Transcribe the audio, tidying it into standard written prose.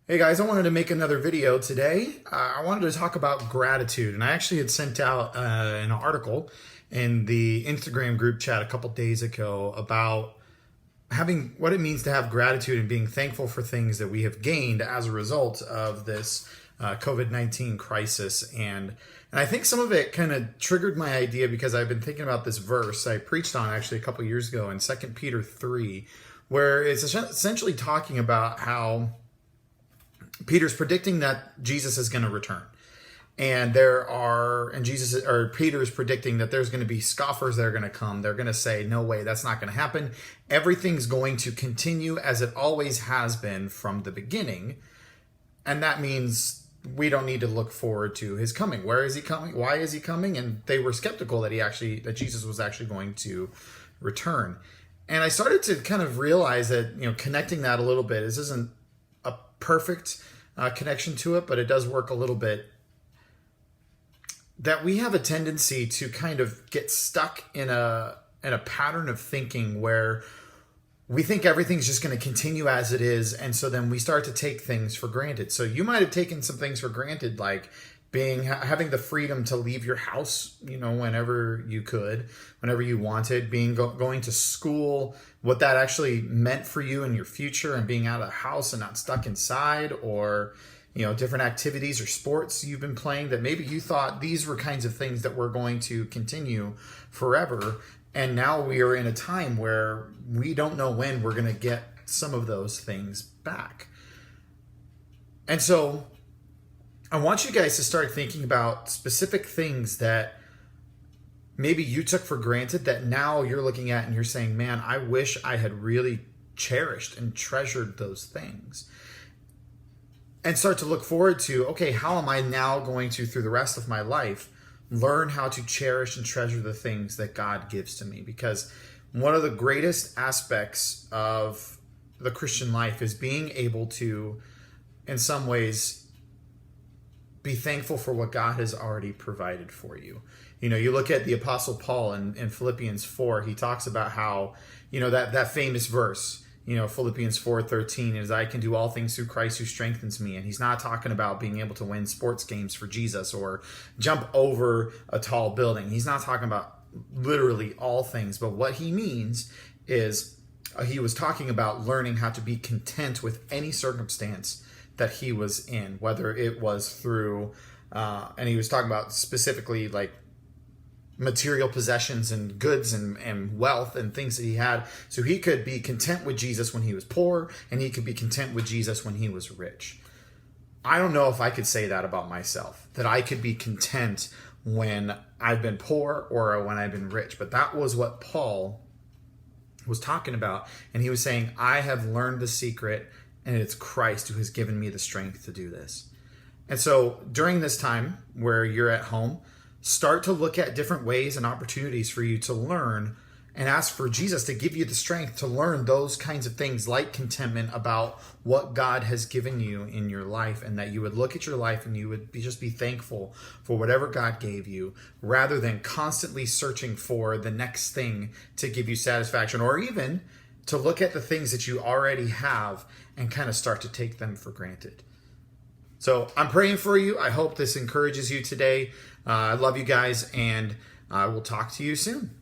Hey guys, I wanted to make another video today. I wanted to talk about gratitude, and I actually had sent out an article in the Instagram group chat a couple days ago about having what it means to have gratitude and being thankful for things that we have gained as a result of this COVID-19 crisis. And I think some of it kind of triggered my idea because I've been thinking about this verse I preached on actually a couple years ago in 2 Peter 3, where it's essentially talking about how Peter's predicting that Jesus is going to return. And Peter is predicting that there's going to be scoffers that are going to come. They're going to say, no way, that's not going to happen. Everything's going to continue as it always has been from the beginning. And that means we don't need to look forward to his coming. Where is he coming? Why is he coming? And they were skeptical that Jesus was actually going to return. And I started to kind of realize that, connecting that a little bit, this isn't a perfect connection to it, but it does work a little bit, that we have a tendency to kind of get stuck in a pattern of thinking where we think everything's just going to continue as it is, and so then we start to take things for granted. So you might have taken some things for granted, like having the freedom to leave your house, whenever you could, whenever you wanted, going to school, what that actually meant for you in your future, and being out of the house and not stuck inside, or different activities or sports you've been playing that maybe you thought these were kinds of things that were going to continue forever. And now we are in a time where we don't know when we're going to get some of those things back. And so I want you guys to start thinking about specific things that maybe you took for granted that now you're looking at and you're saying, man, I wish I had really cherished and treasured those things. And start to look forward to, okay, how am I now going to, through the rest of my life, learn how to cherish and treasure the things that God gives to me? Because one of the greatest aspects of the Christian life is being able to, in some ways, be thankful for what God has already provided for you. You look at the Apostle Paul in Philippians 4, he talks about how, that famous verse, Philippians 4:13 is, I can do all things through Christ who strengthens me. And he's not talking about being able to win sports games for Jesus or jump over a tall building. He's not talking about literally all things, but what he means is he was talking about learning how to be content with any circumstance that he was in, whether it was through, and he was talking about specifically like material possessions and goods and wealth and things that he had. So he could be content with Jesus when he was poor, and he could be content with Jesus when he was rich. I don't know if I could say that about myself, that I could be content when I've been poor or when I've been rich. But that was what Paul was talking about. And he was saying, I have learned the secret, and it's Christ who has given me the strength to do this. And so during this time where you're at home, start to look at different ways and opportunities for you to learn, and ask for Jesus to give you the strength to learn those kinds of things, like contentment about what God has given you in your life, and that you would look at your life and you would just be thankful for whatever God gave you, rather than constantly searching for the next thing to give you satisfaction, or even to look at the things that you already have and kind of start to take them for granted. So I'm praying for you. I hope this encourages you today. I love you guys, and I will talk to you soon.